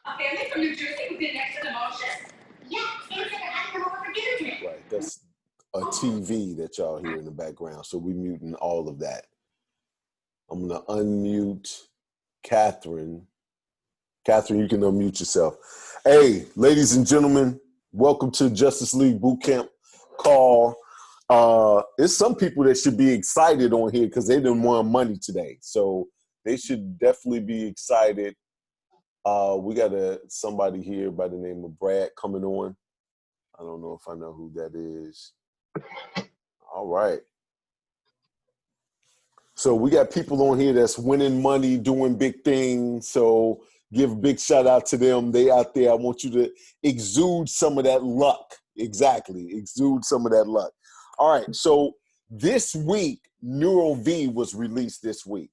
A family from New Jersey who did next to the motion? Yeah, Sam said they're having them over for dinner today. Right, that's a TV that y'all hear in the background. So we muting all of that. I'm gonna unmute Catherine. Catherine, you can unmute yourself. Hey, ladies and gentlemen, welcome to Justice League Boot Camp call. There's some people that should be excited on here because they didn't want money today. So they should definitely be excited. We got somebody here by the name of Brad coming on. I don't know if I know who that is. All right. So we got people on here that's winning money, doing big things. So give a big shout out to them. They out there. I want you to exude some of that luck. Exactly. Exude some of that luck. All right. So this week, Neural V was released this week.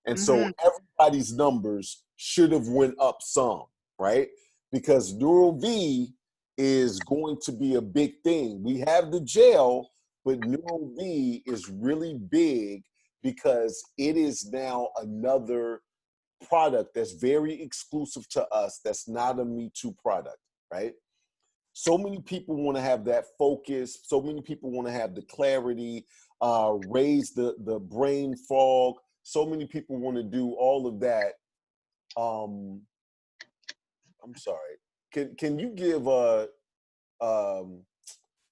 And so everybody's numbers should have went up some, right? Because Neural V is going to be a big thing. We have the gel, but Neural V is really big because it is now another product that's very exclusive to us, that's not a Me Too product, right? So many people want to have that focus. So many people want to have the clarity, raise the brain fog. So many people want to do all of that. I'm sorry. Can you give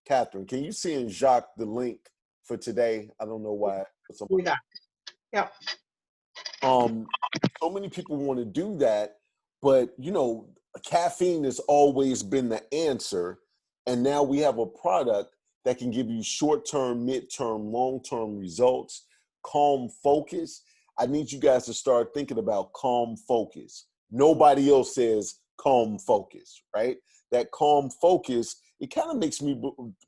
Catherine, can you send Jacques the link for today? I don't know why. Yeah. So many people want to do that, but you know, caffeine has always been the answer, and now we have a product that can give you short-term, mid-term, long-term results. Calm focus. I need you guys to start thinking about calm focus. Nobody else says calm focus, right? That calm focus, it kind of makes me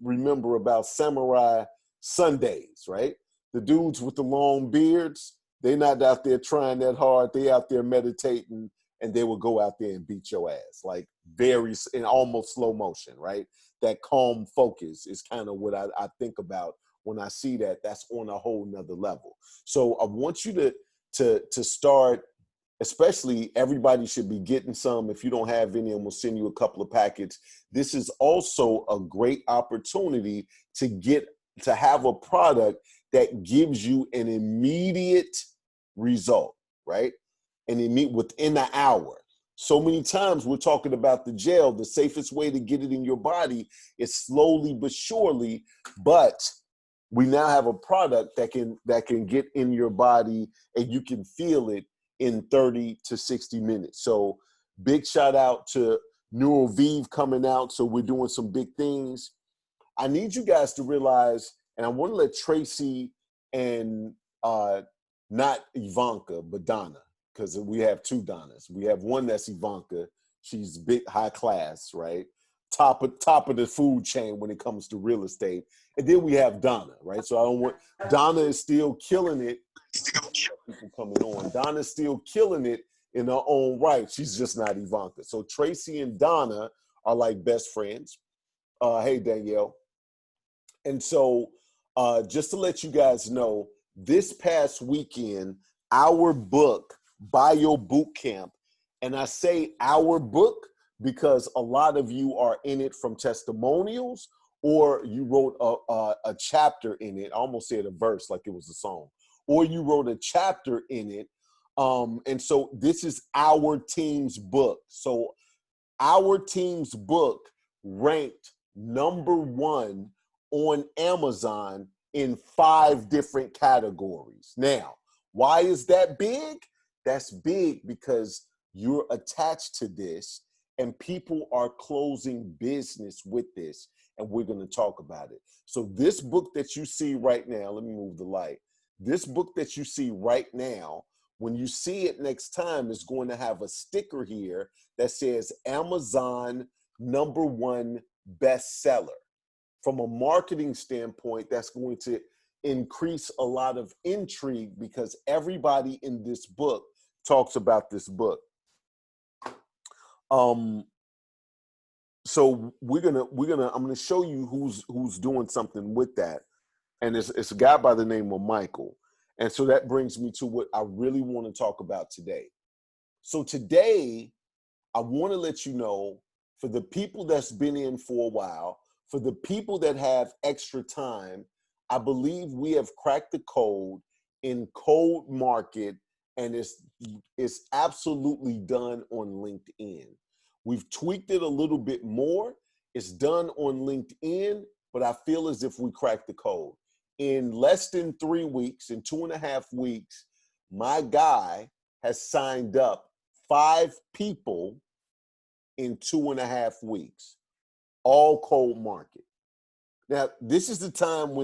remember about Samurai Sundays, right? The dudes with the long beards, they're not out there trying that hard. They out there meditating, and they will go out there and beat your ass, like very in almost slow motion, right? That calm focus is kind of what I think about when I see that. That's on a whole nother level. So I want you to start, especially everybody should be getting some. If you don't have any, and we'll send you a couple of packets. This is also a great opportunity to have a product that gives you an immediate result, right? And within an hour. So many times we're talking about the gel. The safest way to get it in your body is slowly but surely, but we now have a product that can get in your body and you can feel it in 30 to 60 minutes. So big shout out to Neural V coming out. So we're doing some big things. I need you guys to realize, and I want to let Tracy and not Ivanka, but Donna, because we have two Donnas. We have one that's Ivanka. She's big, high class, right? Top of the food chain when it comes to real estate. And then we have Donna, right? So Donna is still killing it. People coming on. Donna's still killing it in her own right. She's just not Ivanka. So Tracy and Donna are like best friends. Hey, Danielle. And so just to let you guys know, this past weekend, our book, Bio Boot Camp, and I say our book because a lot of you are in it from testimonials, or you wrote a chapter in it. I almost said a verse like it was a song. Or you wrote a chapter in it. And so this is our team's book. So our team's book ranked #1 on Amazon in 5 different categories. Now, why is that big? That's big because you're attached to this and people are closing business with this, and we're going to talk about it. So this book that you see right now, let me move the light. This book that you see right now, when you see it next time, is going to have a sticker here that says Amazon #1 bestseller. From a marketing standpoint, that's going to increase a lot of intrigue because everybody in this book talks about this book. So I'm gonna show you who's doing something with that, and it's a guy by the name of Michael. And so that brings me to what I really want to talk about today. So today, I want to let you know, for the people that's been in for a while, for the people that have extra time, I believe we have cracked the code in Cold Market, and it's absolutely done on LinkedIn. We've tweaked it a little bit more. It's done on LinkedIn, but I feel as if we cracked the code. In less than 3 weeks, in 2.5 weeks, my guy has signed up 5 people in 2.5 weeks, all Cold Market. Now, this is the time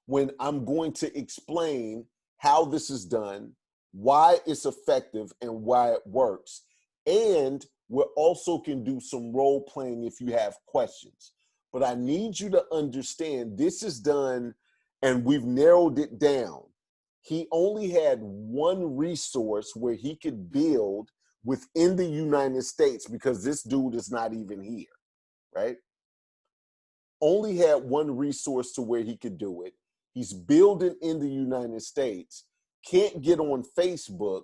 when I'm going to explain how this is done, why it's effective, and why it works. And we also can do some role playing if you have questions. But I need you to understand this is done, and we've narrowed it down. He only had one resource where he could build within the United States, because this dude is not even here, right? Only had one resource to where he could do it. He's building in the United States, can't get on Facebook,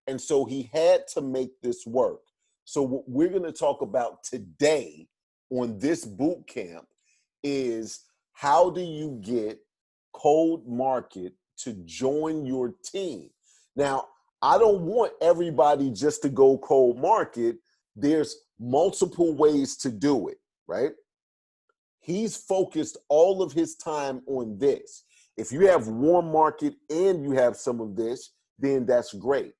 and so he had to make this work. So what we're going to talk about today on this boot camp is, how do you get Cold Market to join your team? Now, I don't want everybody just to go Cold Market. There's multiple ways to do it, right? He's focused all of his time on this. If you have warm market and you have some of this, then that's great.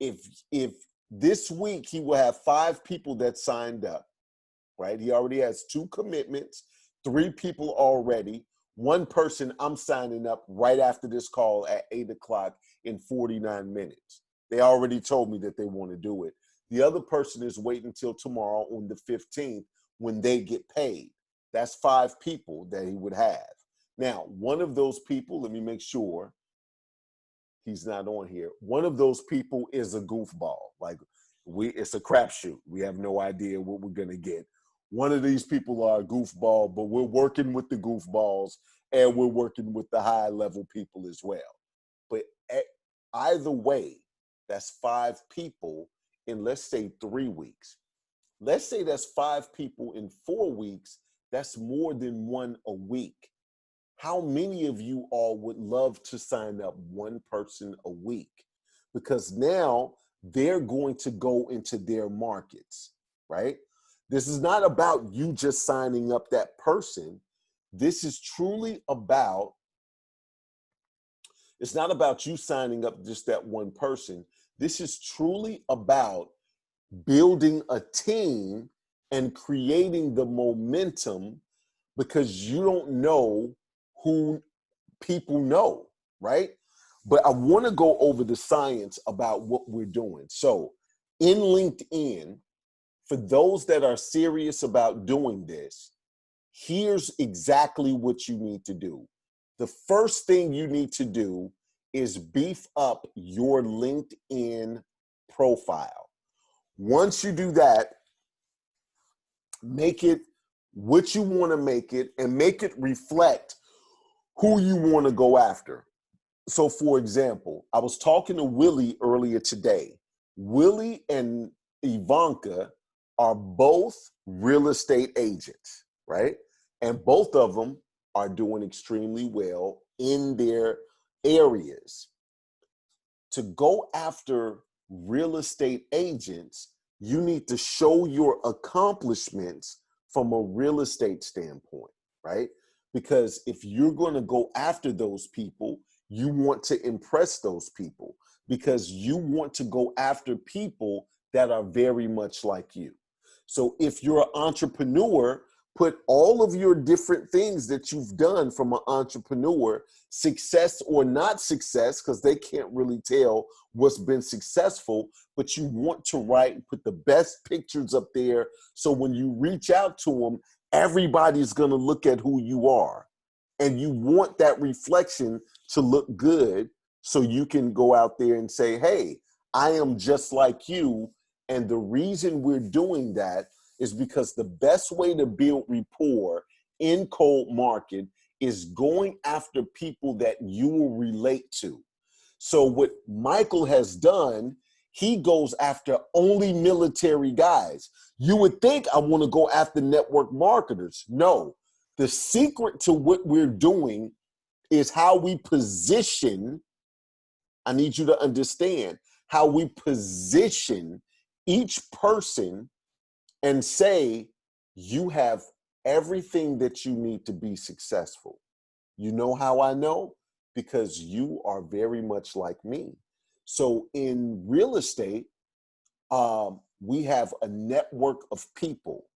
If this week he will have 5 people that signed up, right? He already has 2 commitments, 3 people already. 1 person I'm signing up right after this call at 8 o'clock in 49 minutes. They already told me that they want to do it. The other person is waiting until tomorrow on the 15th when they get paid. That's 5 people that he would have. Now, one of those people, let me make sure he's not on here. One of those people is a goofball. Like, it's a crapshoot. We have no idea what we're going to get. One of these people are a goofball, but we're working with the goofballs and we're working with the high level people as well. But either way, that's 5 people in, let's say, 3 weeks. Let's say that's 5 people in 4 weeks. That's more than 1 a week. How many of you all would love to sign up 1 person a week? Because now they're going to go into their markets, right? This is not about you just signing up that person. This is truly about, it's not about you signing up just that 1 person. This is truly about building a team and creating the momentum, because you don't know who people know, right? But I want to go over the science about what we're doing. So in LinkedIn, for those that are serious about doing this, here's exactly what you need to do. The first thing you need to do is beef up your LinkedIn profile. Once you do that, make it what you want to make it, and make it reflect who you want to go after. So for example, I was talking to Willie earlier today. Willie and Ivanka are both real estate agents, right? And both of them are doing extremely well in their areas. To go after real estate agents, you need to show your accomplishments from a real estate standpoint, right? Because if you're going to go after those people, you want to impress those people, because you want to go after people that are very much like you. So if you're an entrepreneur, put all of your different things that you've done from an entrepreneur, success or not success, because they can't really tell what's been successful, but you want to put the best pictures up there. So when you reach out to them, everybody's going to look at who you are. And you want that reflection to look good, so you can go out there and say, hey, I am just like you. And the reason we're doing that is because the best way to build rapport in Cold Market is going after people that you will relate to. So what Michael has done He goes after only military guys. You would think I want to go after network marketers. No, the secret to what we're doing is how we position. I need you to understand how we position each person and say, you have everything that you need to be successful. You know how I know? Because you are very much like me. So in real estate, we have a network of people.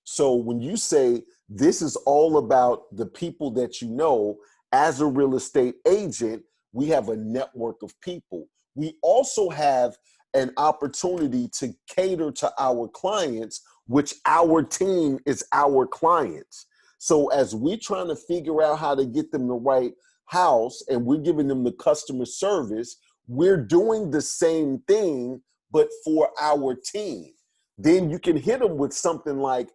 So when you say this is all about the people that you know, as a real estate agent, we have a network of people. We also have an opportunity to cater to our clients, which our team is our clients. So as we're trying to figure out how to get them the right house and we're giving them the customer service, we're doing the same thing, but for our team. Then you can hit them with something like,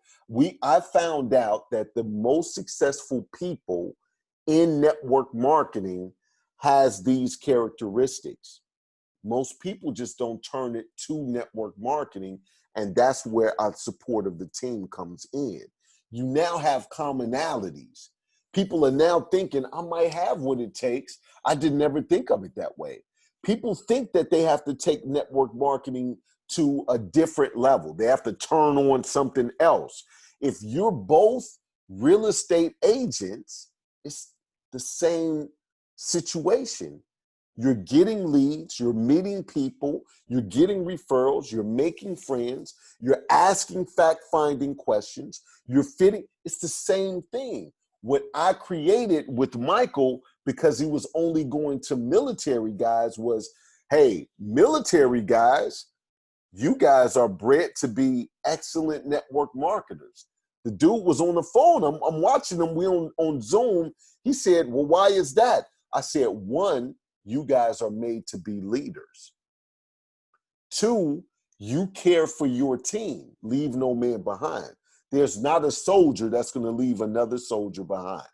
I found out that the most successful people in network marketing has these characteristics. Most people just don't turn it to network marketing, and that's where our support of the team comes in. You now have commonalities. People are now thinking, I might have what it takes. I did never think of it that way. People think that they have to take network marketing to a different level. They have to turn on something else. If you're both real estate agents, it's the same situation. You're getting leads, you're meeting people, you're getting referrals, you're making friends, you're asking fact-finding questions, you're fitting. It's the same thing. What I created with Michael, because he was only going to military guys, was, hey, military guys, you guys are bred to be excellent network marketers. The dude was on the phone. I'm watching him. We on Zoom. He said, well, why is that? I said, one, you guys are made to be leaders. Two, you care for your team. Leave no man behind. There's not a soldier that's going to leave another soldier behind.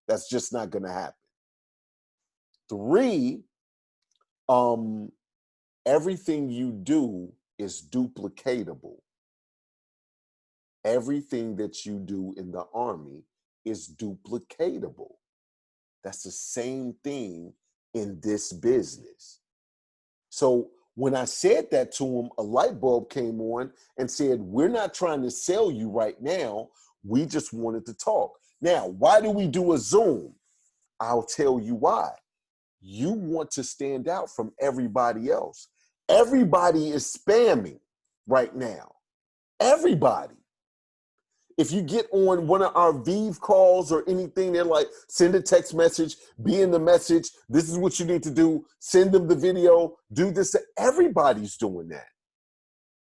That's just not going to happen. Three, everything you do is duplicatable. Everything that you do in the Army is duplicatable. That's the same thing in this business. So when I said that to him, a light bulb came on and said, we're not trying to sell you right now. We just wanted to talk. Now, why do we do a Zoom? I'll tell you why. You want to stand out from everybody else. Everybody is spamming right now. Everybody. If you get on one of our Vive calls or anything, they're like, send a text message, be in the message. This is what you need to do. Send them the video, do this. Everybody's doing that.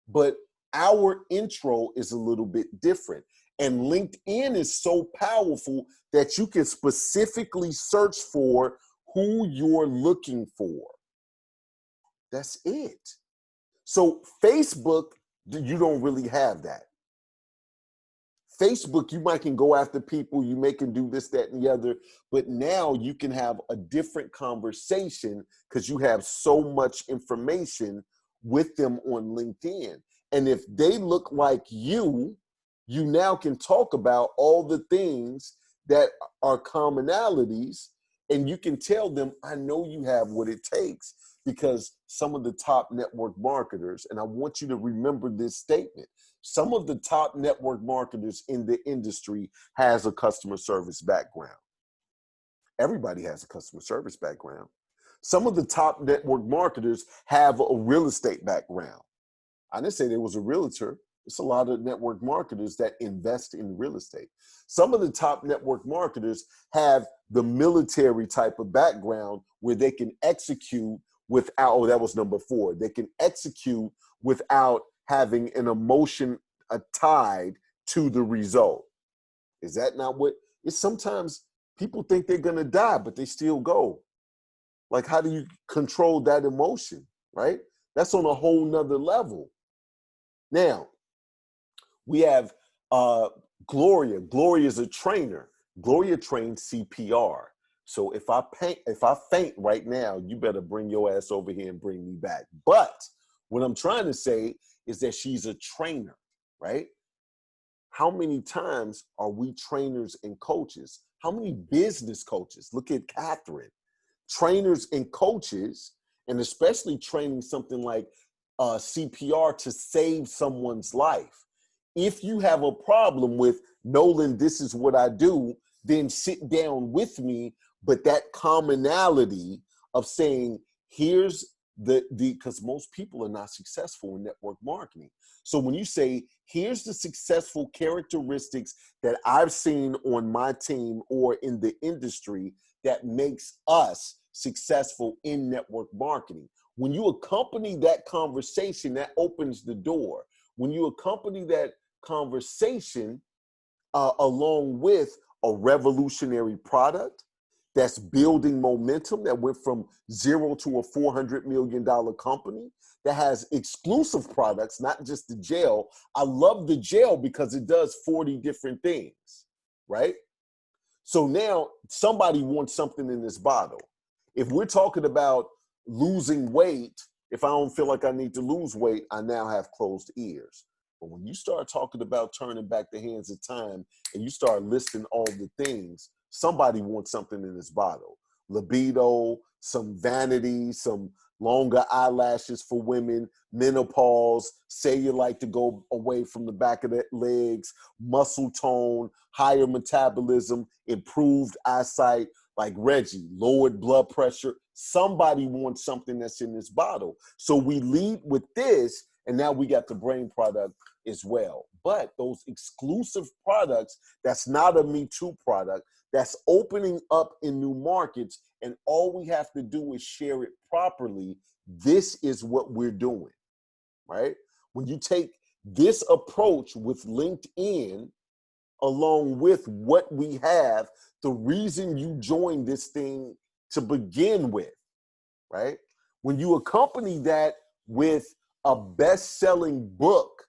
But our intro is a little bit different. And LinkedIn is so powerful that you can specifically search for who you're looking for. That's it. So Facebook, you don't really have that. Facebook, you might can go after people, you may can do this, that, and the other, but now you can have a different conversation because you have so much information with them on LinkedIn. And if they look like you now can talk about all the things that are commonalities, and you can tell them, I know you have what it takes, because some of the top network marketers, and I want you to remember this statement, some of the top network marketers in the industry has a customer service background. Everybody has a customer service background. Some of the top network marketers have a real estate background. I didn't say there was a realtor. It's a lot of network marketers that invest in real estate. Some of the top network marketers have the military type of background where they can execute without, oh, that was number 4. They can execute without having an emotion tied to the result. Is that not what it's? Sometimes people think they're going to die, but they still go. Like, how do you control that emotion, right? That's on a whole nother level. Now, we have Gloria. Gloria is a trainer. Gloria trains CPR. So if I faint right now, you better bring your ass over here and bring me back. But What I'm trying to say is that she's a trainer, right? How many times are we trainers and coaches? How many business coaches? Look at Catherine. Trainers and coaches, and especially training something like CPR to save someone's life. If you have a problem with, Nolan, this is what I do, then sit down with me. But that commonality of saying, here's because most people are not successful in network marketing. So when you say, here's the successful characteristics that I've seen on my team or in the industry that makes us successful in network marketing. When you accompany that conversation, that opens the door. When you accompany that conversation along with a revolutionary product that's building momentum, that went from 0 to a $400 million company, that has exclusive products, not just the gel. I love the gel because it does 40 different things, right? So now somebody wants something in this bottle. If we're talking about losing weight, if I don't feel like I need to lose weight, I now have closed ears. But when you start talking about turning back the hands of time and you start listing all the things, somebody wants something in this bottle. Libido, some vanity, some longer eyelashes for women, menopause, say you like to go away from the back of the legs, muscle tone, higher metabolism, improved eyesight, like Reggie, lowered blood pressure. Somebody wants something that's in this bottle. So we lead with this, and now we got the brain product as well. But those exclusive products, that's not a Me Too product, that's opening up in new markets, and all we have to do is share it properly. This is what we're doing, right? When you take this approach with LinkedIn, along with what we have, the reason you joined this thing to begin with, right? When you accompany that with a best-selling book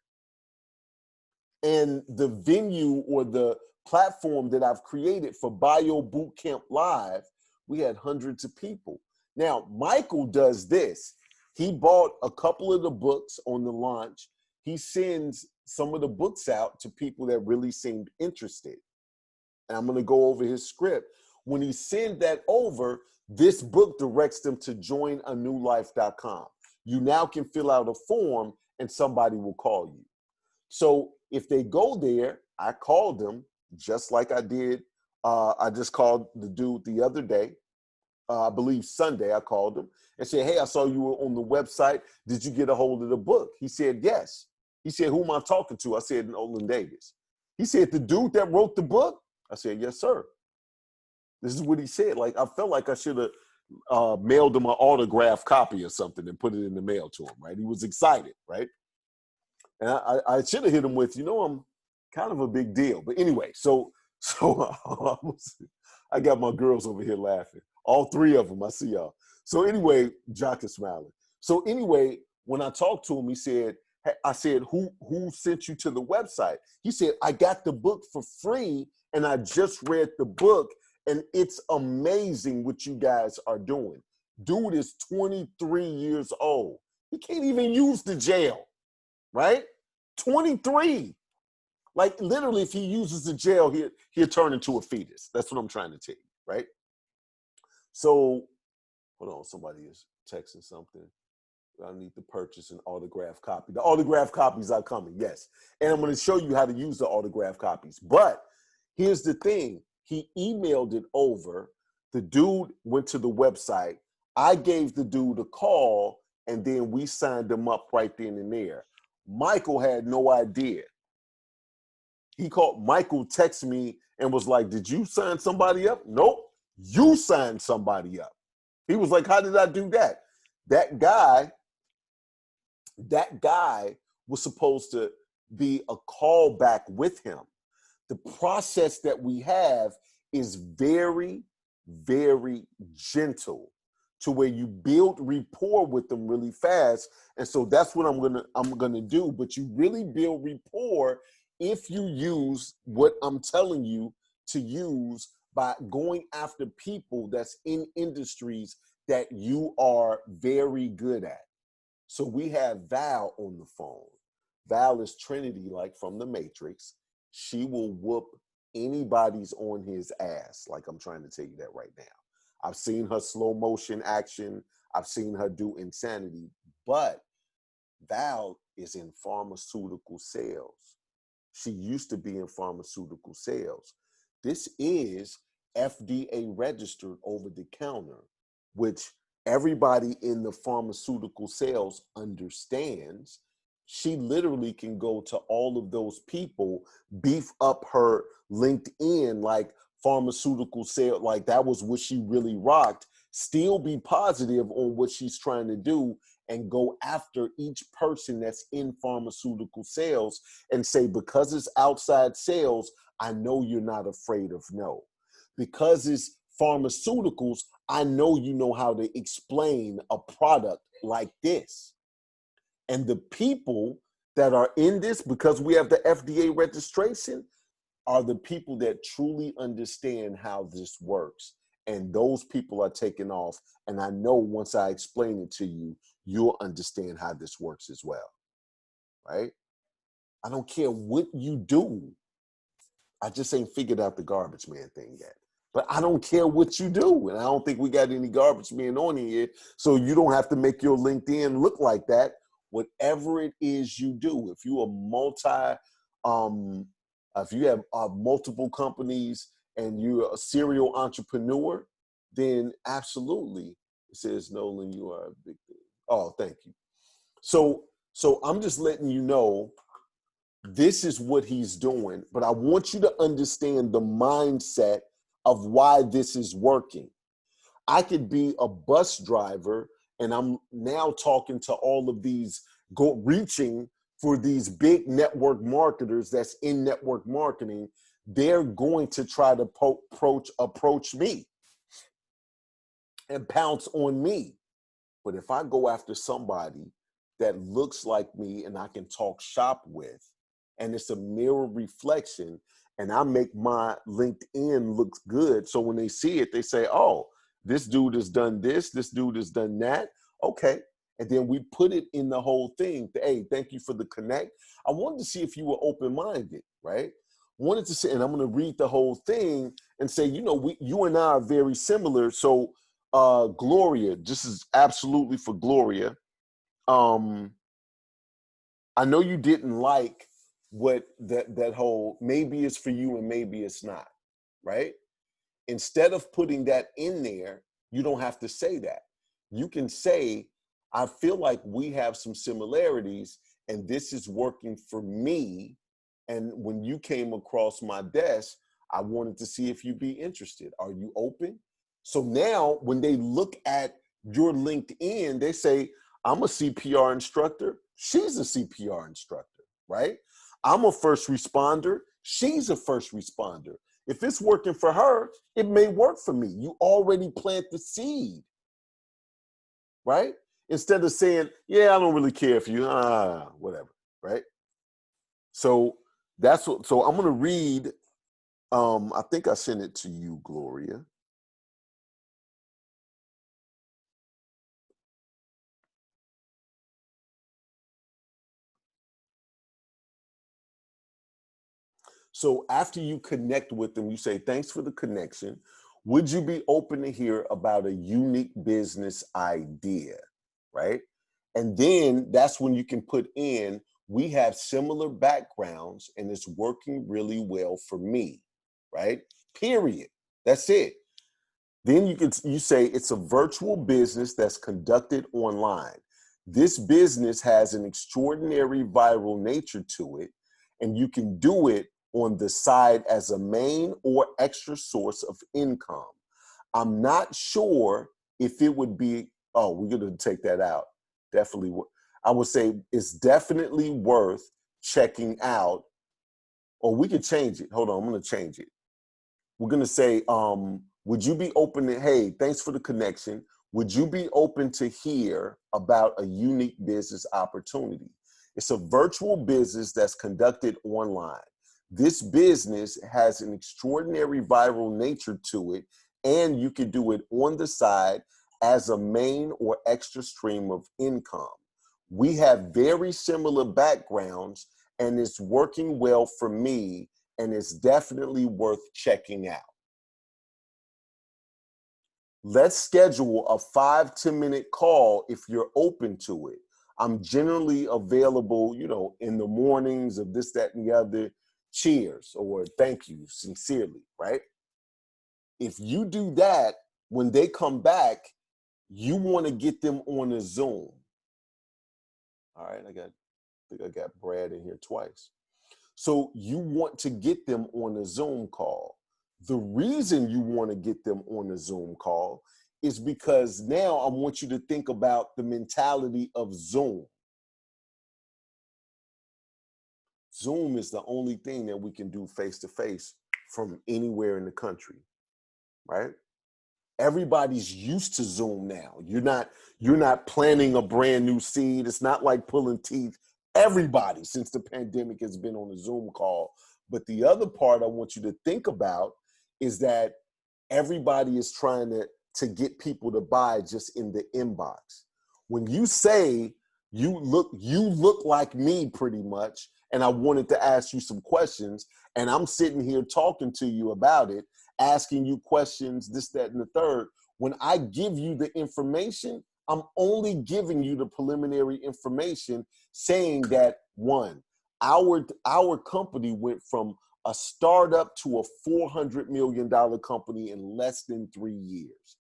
and the venue or the platform that I've created for Bio Bootcamp Live, we had hundreds of people. Now, Michael does this. He bought a couple of the books on the launch. He sends some of the books out to people that really seemed interested. And I'm going to go over his script. When he sends that over, this book directs them to joinanewlife.com. You now can fill out a form and somebody will call you. So if they go there, I called them just like I did. I just called the dude the other day. I believe Sunday, I called him and said, hey, I saw you were on the website. Did you get a hold of the book? He said, yes. He said, who am I talking to? I said, Nolan Davis. He said, the dude that wrote the book? I said, yes, sir. This is what he said. Like, I felt like I should have mailed him an autographed copy or something and put it in the mail to him, right? He was excited, right? And I should have hit him with, I'm kind of a big deal. But anyway, so I got my girls over here laughing. All three of them, I see y'all. So anyway, Jock is smiling. So anyway, when I talked to him, he said, I said, who sent you to the website? He said, I got the book for free and I just read the book and it's amazing what you guys are doing. Dude is 23 years old. He can't even use the jail, right? 23. Like literally, if he uses the gel, he'll turn into a fetus. That's what I'm trying to tell you, right? So, hold on, somebody is texting something. I need to purchase an autographed copy. The autographed copies are coming, yes. And I'm going to show you how to use the autographed copies. But here's the thing. He emailed it over. The dude went to the website. I gave the dude a call, and then we signed him up right then and there. Michael had no idea. Michael texted me and was like, did you sign somebody up? Nope, you signed somebody up. He was like, how did I do that? That guy was supposed to be a callback with him. The process that we have is very, very gentle to where you build rapport with them really fast. And so that's what I'm gonna do. But you really build rapport if you use what I'm telling you to use by going after people that's in industries that you are very good at. So we have Val on the phone. Val is Trinity, like from the Matrix. She will whoop anybody's on his ass. Like I'm trying to tell you that right now. I've seen her slow motion action. I've seen her do insanity, but Val is in pharmaceutical sales. She used to be in pharmaceutical sales. This is FDA registered over the counter, which everybody in the pharmaceutical sales understands. She literally can go to all of those people, beef up her LinkedIn like pharmaceutical sale, like that was what she really rocked, still be positive on what she's trying to do and go after each person that's in pharmaceutical sales and say, because it's outside sales, I know you're not afraid of no. Because it's pharmaceuticals, I know you know how to explain a product like this. And the people that are in this, because we have the FDA registration, are the people that truly understand how this works. And those people are taking off. And I know once I explain it to you, you'll understand how this works as well, right? I don't care what you do. I just ain't figured out the garbage man thing yet. But I don't care what you do. And I don't think we got any garbage men on here. So you don't have to make your LinkedIn look like that. Whatever it is you do, if you are if you have multiple companies and you're a serial entrepreneur, then absolutely. It says, Nolan, you are a big thing. Oh, thank you. So I'm just letting you know this is what he's doing, but I want you to understand the mindset of why this is working. I could be a bus driver and I'm now talking to all of these, reaching for these big network marketers that's in network marketing. They're going to try to approach me and pounce on me. But if I go after somebody that looks like me and I can talk shop with, and it's a mirror reflection, and I make my LinkedIn look good, so when they see it, they say, oh, this dude has done this dude has done that. Okay. And then we put it in the whole thing. Hey, thank you for the connect. I wanted to see if you were open-minded, right? Wanted to say, and I'm going to read the whole thing and say, you and I are very similar. So Gloria, this is absolutely for Gloria. I know you didn't like what that whole maybe it's for you and maybe it's not, right? Instead of putting that in there, you don't have to say that. You can say, I feel like we have some similarities and this is working for me. And when you came across my desk, I wanted to see if you'd be interested. Are you open? So now when they look at your LinkedIn, they say, I'm a CPR instructor. She's a CPR instructor, right? I'm a first responder. She's a first responder. If it's working for her, it may work for me. You already plant the seed, right? Instead of saying, yeah, I don't really care if you, whatever, right? So that's what, so I'm going to read, I think I sent it to you, Gloria. So after you connect with them, you say, thanks for the connection. Would you be open to hear about a unique business idea, right? And then that's when you can put in, we have similar backgrounds and it's working really well for me, right? Period. That's it. Then you say it's a virtual business that's conducted online. This business has an extraordinary viral nature to it, and you can do it on the side as a main or extra source of income. I'm not sure if it would be, oh, we're going to take that out. Definitely. I would say it's definitely worth checking out, or we could change it. Hold on, I'm going to change it. We're going to say, would you be open to, hey, thanks for the connection. Would you be open to hear about a unique business opportunity? It's a virtual business that's conducted online. This business has an extraordinary viral nature to it, and you can do it on the side as a main or extra stream of income. We have very similar backgrounds, and it's working well for me, and it's definitely worth checking out. Let's schedule a 5-10 minute call if you're open to it. I'm generally available, you know, in the mornings of this, that, and the other. Cheers or thank you sincerely, right? If you do that, when they come back, you want to get them on a Zoom. All right, I think I got Brad in here twice. So you want to get them on a Zoom call. The reason you want to get them on a Zoom call is because now I want you to think about the mentality of Zoom. Zoom is the only thing that we can do face-to-face from anywhere in the country, right? Everybody's used to Zoom now. You're not planting a brand new seed. It's not like pulling teeth. Everybody since the pandemic has been on a Zoom call. But the other part I want you to think about is that everybody is trying to get people to buy just in the inbox. When you say you look like me pretty much, and I wanted to ask you some questions, and I'm sitting here talking to you about it, asking you questions, this, that, and the third. When I give you the information, I'm only giving you the preliminary information saying that, one, our company went from a startup to a $400 million company in less than 3 years.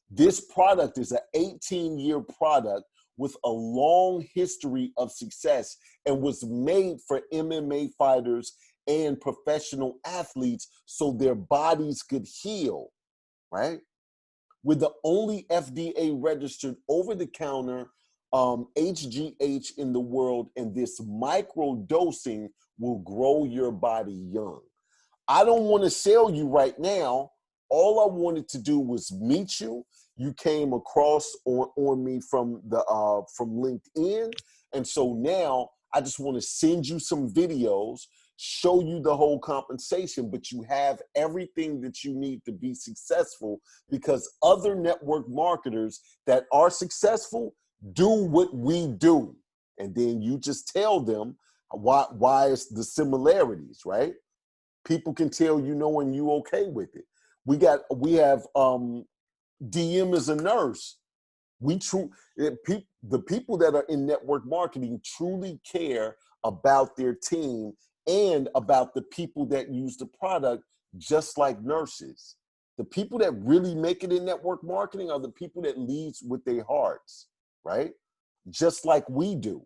This product is an 18-year product with a long history of success and was made for MMA fighters and professional athletes so their bodies could heal, right? We're the only FDA registered over-the-counter HGH in the world, and this micro dosing will grow your body young. I don't want to sell you right now. All I wanted to do was meet you. You came across on me from LinkedIn, and so now I just want to send you some videos, show you the whole compensation, but you have everything that you need to be successful, because other network marketers that are successful do what we do, and then you just tell them why it's the similarities, right? People can tell you know and you okay with it. We have DM is a nurse. The people that are in network marketing truly care about their team and about the people that use the product, just like nurses. The people that really make it in network marketing are the people that lead with their hearts, right? Just like we do.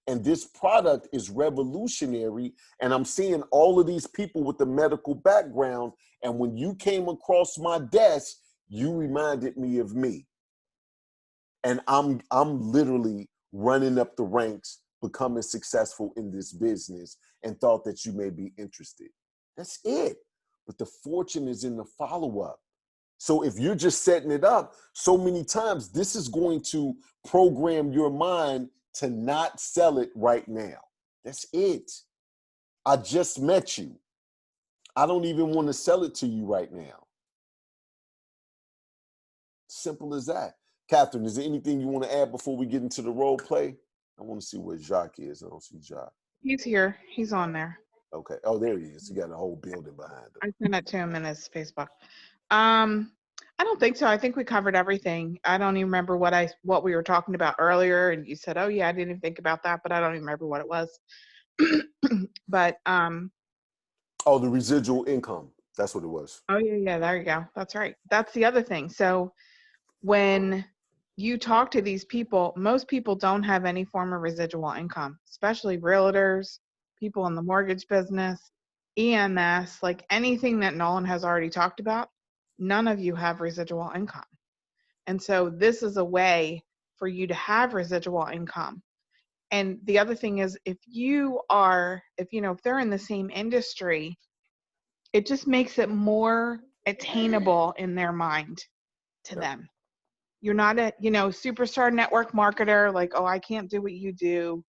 And this product is revolutionary. And I'm seeing all of these people with the medical background. And when you came across my desk, you reminded me of me. And I'm literally running up the ranks, becoming successful in this business, and thought that you may be interested. That's it. But the fortune is in the follow-up. So if you're just setting it up so many times, this is going to program your mind to not sell it right now. That's it. I just met you. I don't even want to sell it to you right now. Simple as that. Catherine, is there anything you want to add before we get into the role play? I want to see where Jacques is. I don't see Jacques. He's here. He's on there. Okay. Oh, there he is. He got a whole building behind him. I sent it to him in his Facebook. I don't think so. I think we covered everything. I don't even remember what we were talking about earlier, and you said, "Oh yeah, I didn't even think about that," but I don't even remember what it was. But oh, the residual income. That's what it was. Oh yeah, there you go. That's right. That's the other thing. So when you talk to these people, most people don't have any form of residual income, especially realtors, people in the mortgage business, EMS, like anything that Nolan has already talked about. None of you have residual income. And so this is a way for you to have residual income. And the other thing is, if they're in the same industry, it just makes it more attainable in their mind to them. You're not a, superstar network marketer, like, oh, I can't do what you do,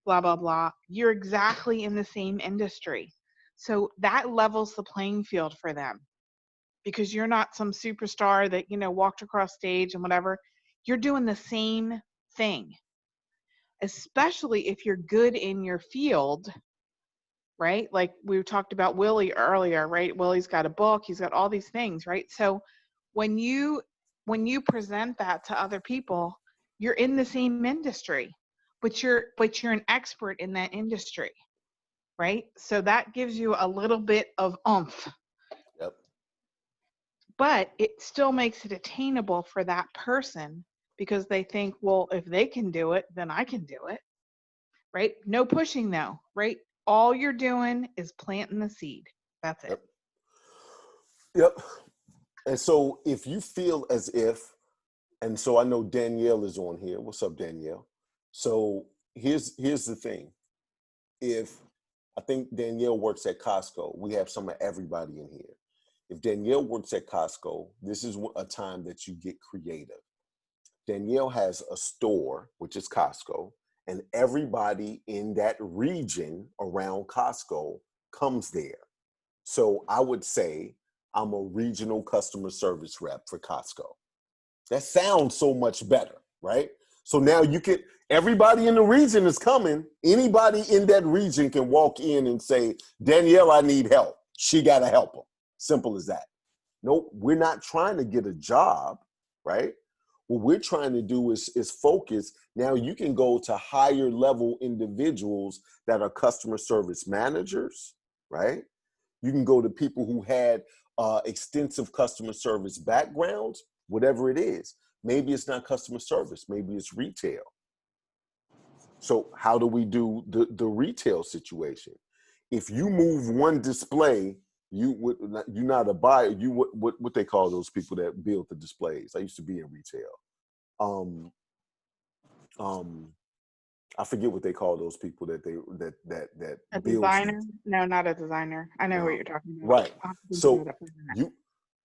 blah, blah, blah. You're exactly in the same industry. So that levels the playing field for them, because you're not some superstar that, walked across stage and whatever. You're doing the same thing. especially if you're good in your field, right? Like we talked about Willie earlier, right? Willie's got a book, he's got all these things, right? So when you present that to other people, you're in the same industry, but you're an expert in that industry, right? So that gives you a little bit of oomph, Yep. but it still makes it attainable for that person because they think, well, if they can do it, then I can do it, right? No pushing though, right? All you're doing is planting the seed. That's it. Yep. Yep. And so if you feel as if, and so I know Danielle is on here. What's up, Danielle? So here's the thing. If I think Danielle works at Costco, we have some of everybody in here. If Danielle works at Costco, this is a time that you get creative. Danielle has a store, which is Costco, and everybody in that region around Costco comes there. So I would say I'm a regional customer service rep for Costco. That sounds so much better, right? So now you can, everybody in the region is coming. Anybody in that region can walk in and say, Danielle, I need help. She got to help them. Simple as that. Nope, we're not trying to get a job, right? What we're trying to do is focus. Now you can go to higher level individuals that are customer service managers, right? You can go to people who had extensive customer service backgrounds, whatever it is. Maybe it's not customer service, maybe it's retail. So how do we do the retail situation? If you move one display, you're not a buyer. You what they call those people that build the displays. I used to be in retail. Um, I forget what they call those people that A builds designer? these. No, not a designer. I know what No, you're talking about. right. I'll have to think about So it for a minute. you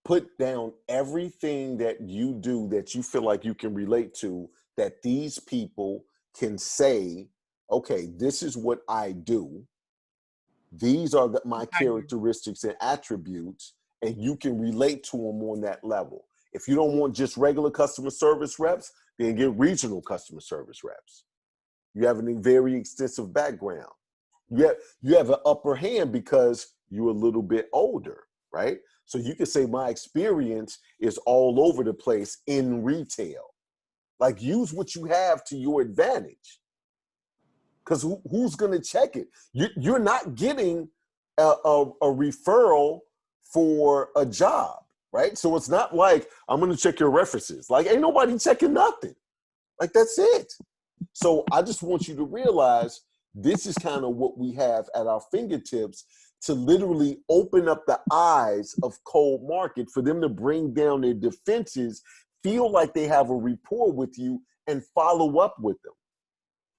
put down everything that you do that you feel like you can relate to, that these people can say, okay, this is what I do. These are my characteristics and attributes, and you can relate to them on that level. If you don't want just regular customer service reps, then get regional customer service reps. You have a very extensive background. You have an upper hand because you're a little bit older, right? So you can say my experience is all over the place in retail. Like use what you have to your advantage. Because who's going to check it? You're not getting a referral for a job, right? So it's not like I'm going to check your references. Like ain't nobody checking nothing. Like that's it. So I just want you to realize this is kind of what we have at our fingertips to literally open up the eyes of cold market for them to bring down their defenses, feel like they have a rapport with you, and follow up with them.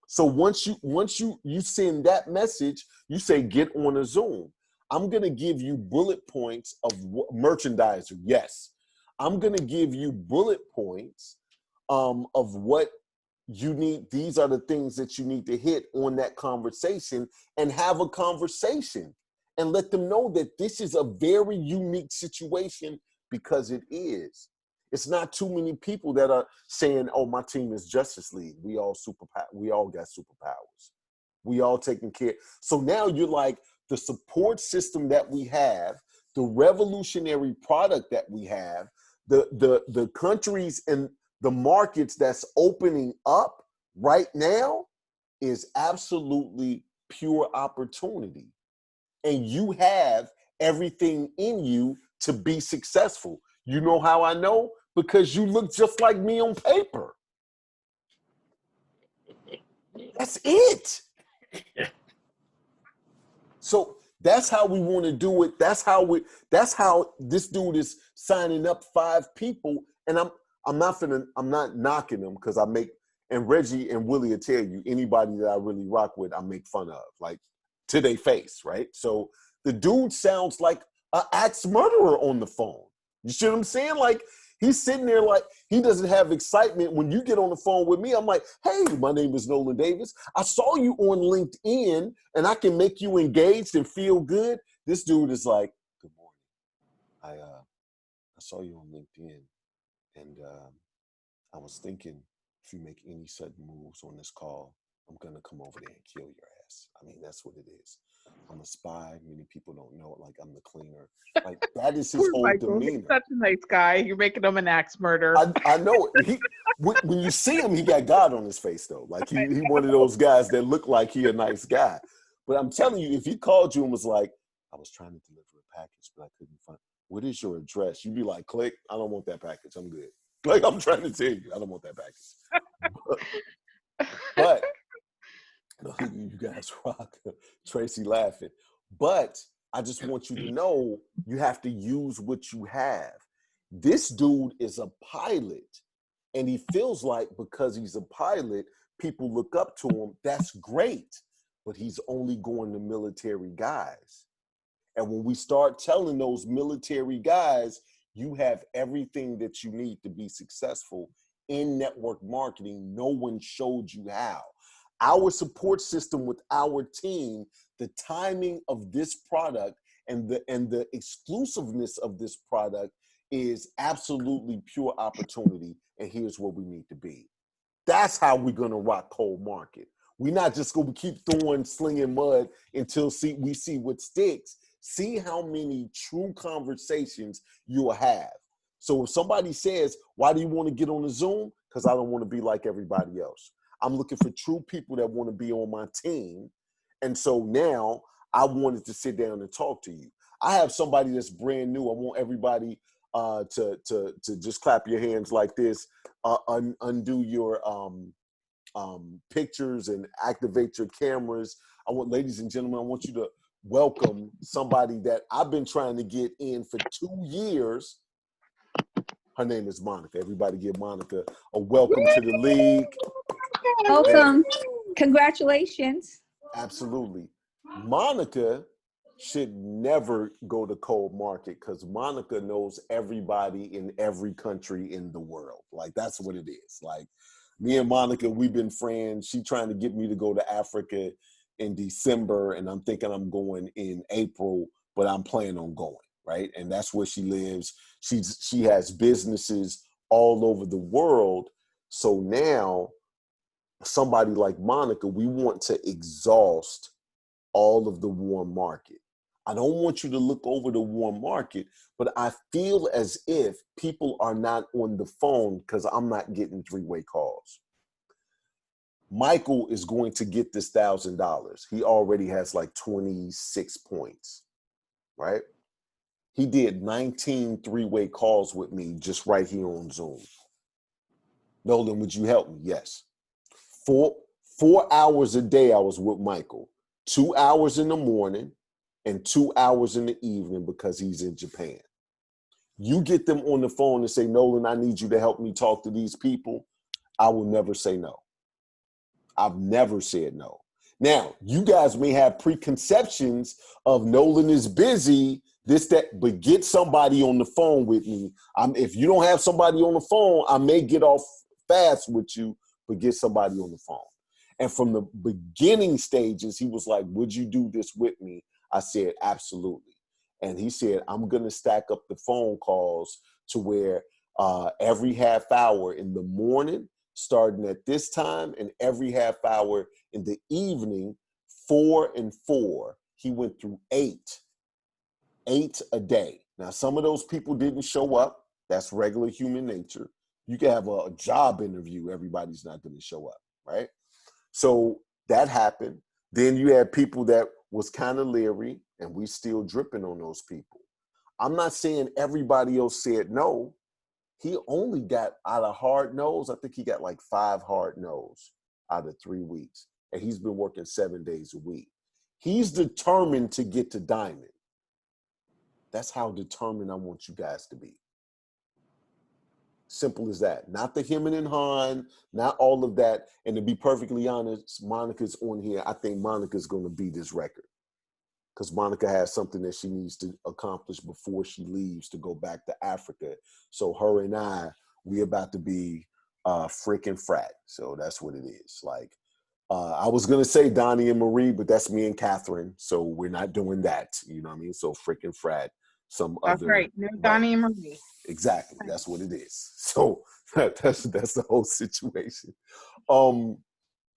So once you send that message, you say get on a Zoom. I'm gonna give you bullet points of merchandiser. Yes, I'm gonna give you bullet points of what you need. These are the things that you need to hit on that conversation, and have a conversation and let them know that this is a very unique situation because it is. It's not too many people that are saying, oh, my team is Justice League. We all got superpowers. We all taking care. So now you're like the support system that we have, the revolutionary product that we have, the countries and the markets that's opening up right now is absolutely pure opportunity. And you have everything in you to be successful. You know how I know? Because you look just like me on paper. That's it. So that's how we want to do it. That's how this dude is signing up 5 people. And I'm not knocking them because and Reggie and Willie will tell you, anybody that I really rock with, I make fun of, like to their face, right? So the dude sounds like an axe murderer on the phone. You see what I'm saying? Like he's sitting there like he doesn't have excitement. When you get on the phone with me, I'm like, hey, my name is Nolan Davis. I saw you on LinkedIn and I can make you engaged and feel good. This dude is like, good morning. I saw you on LinkedIn and I was thinking if you make any sudden moves on this call, I'm gonna come over there and kill your ass. I mean, that's what it is. I'm a spy. Many people don't know it. Like, I'm the cleaner. Like, that is his Poor whole Michael. He's demeanor. such a nice guy. You're making him an axe murderer. I know it. When you see him, he got God on his face though. Like he one of those guys that look like he a nice guy. But I'm telling you, if he called you and was like, I was trying to deliver a package, but I couldn't find. What is your address? You'd be like, click. I don't want that package. I'm good. Like, I'm trying to tell you, I don't want that package. But you guys rock. Tracy laughing. But I just want you to know you have to use what you have. This dude is a pilot, and he feels like because he's a pilot, people look up to him. That's great, but he's only going to military guys. And when we start telling those military guys, you have everything that you need to be successful in network marketing, no one showed you how. Our support system with our team, the timing of this product and the exclusiveness of this product is absolutely pure opportunity. And here's where we need to be. That's how we're going to rock cold market. We're not just going to keep slinging mud until we see what sticks. See how many true conversations you'll have. So if somebody says, why do you want to get on the Zoom? Because I don't want to be like everybody else. I'm looking for true people that want to be on my team. And so now I wanted to sit down and talk to you. I have somebody that's brand new. I want everybody to just clap your hands like this, undo your pictures and activate your cameras. Ladies and gentlemen, I want you to welcome somebody that I've been trying to get in for 2 years. Her name is Monica. Everybody give Monica a welcome to the league. Welcome. Congratulations. Absolutely. Monica should never go to cold market because Monica knows everybody in every country in the world. Like, that's what it is. Like, me and Monica, we've been friends. She trying to get me to go to Africa in December, and I'm thinking I'm going in April, but I'm planning on going, right? And that's where she lives. She has businesses all over the world. So now, somebody like Monica, we want to exhaust all of the warm market. I don't want you to look over the warm market, but I feel as if people are not on the phone because I'm not getting three-way calls. Michael is going to get this $1,000. He already has like 26 points, right? He did 19 three-way calls with me just right here on Zoom. Nolan, would you help me? Yes. 4 hours a day I was with Michael. 2 hours in the morning and 2 hours in the evening because he's in Japan. You get them on the phone and say, Nolan, I need you to help me talk to these people. I will never say no. I've never said no. Now, you guys may have preconceptions of Nolan is busy, this, that, but get somebody on the phone with me. If you don't have somebody on the phone, I may get off fast with you, but get somebody on the phone. And from the beginning stages, he was like, would you do this with me? I said, absolutely. And he said, I'm going to stack up the phone calls to where every half hour in the morning, starting at this time, and every half hour in the evening, 4 and 4, he went through 8 a day. Now, some of those people didn't show up. That's regular human nature. You can have a job interview. Everybody's not going to show up, right? So that happened. Then you had people that was kind of leery, and we still dripping on those people. I'm not saying everybody else said no. He only got out of hard no's. I think he got like 5 hard no's out of 3 weeks. And he's been working 7 days a week. He's determined to get to diamond. That's how determined I want you guys to be. Simple as that. Not the hemming and hawing, not all of that. And to be perfectly honest, Monica's on here. I think Monica's going to beat this record because Monica has something that she needs to accomplish before she leaves to go back to Africa. So her and we about to be freaking frat. So that's what it is. Like, I was going to say Donnie and Marie, but that's me and Catherine. So we're not doing that. You know what I mean? So freaking frat. That's right. No Donnie and Marie. Exactly. That's what it is. So that's the whole situation.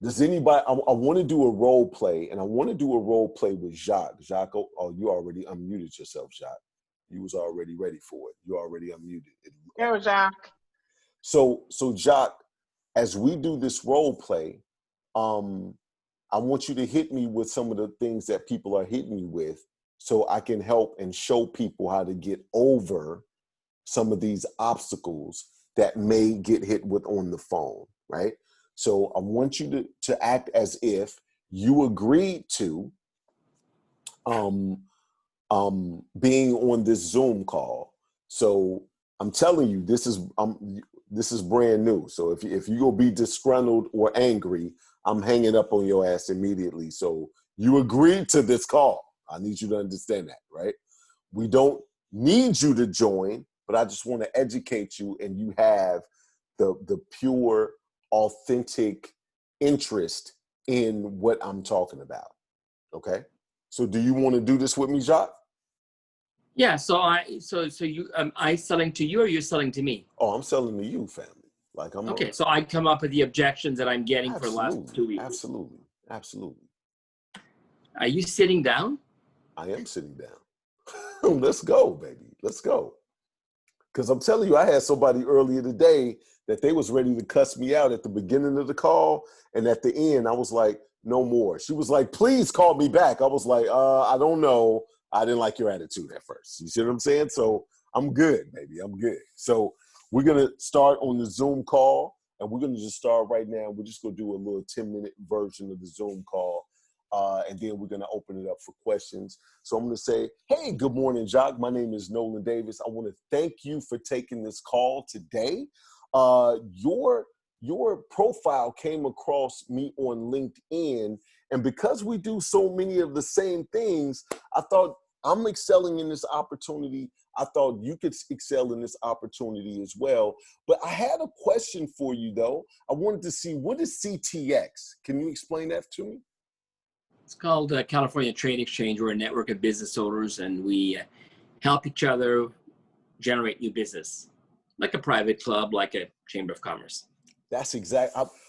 Does anybody, I want to do a role play, and I want to do a role play with Jacques. Jacques, oh, you already unmuted yourself, Jacques. You was already ready for it. You already unmuted. Go, Jacques. So Jacques, as we do this role play, I want you to hit me with some of the things that people are hitting me with so I can help and show people how to get over some of these obstacles that may get hit with on the phone, right? So I want you to act as if you agreed to being on this Zoom call. So I'm telling you, this is brand new. So if you will be disgruntled or angry, I'm hanging up on your ass immediately. So you agreed to this call. I need you to understand that, right? We don't need you to join, but I just want to educate you, and you have the pure, authentic interest in what I'm talking about. Okay? So do you want to do this with me, Jacques? Yeah, so I selling to you or you're selling to me? Oh, I'm selling to you, family. Like Okay, so I come up with the objections that I'm getting for the last 2 weeks. Absolutely. Are you sitting down? I am sitting down. Let's go, baby. Let's go. Because I'm telling you, I had somebody earlier today that they was ready to cuss me out at the beginning of the call, and at the end, I was like, no more. She was like, please call me back. I was like, I don't know. I didn't like your attitude at first. You see what I'm saying? So I'm good, baby. I'm good. So we're going to start on the Zoom call, and we're going to just start right now. We're just going to do a little 10-minute version of the Zoom call, and then we're going to open it up for questions. So I'm going to say, hey, good morning, Jacques. My name is Nolan Davis. I want to thank you for taking this call today. Your profile came across me on LinkedIn, and because we do so many of the same things, I thought I'm excelling in this opportunity. I thought you could excel in this opportunity as well. But I had a question for you, though. I wanted to see, what is CTX? Can you explain that to me? It's called California Trade Exchange. We're a network of business owners, and we help each other generate new business, like a private club, like a chamber of commerce. That's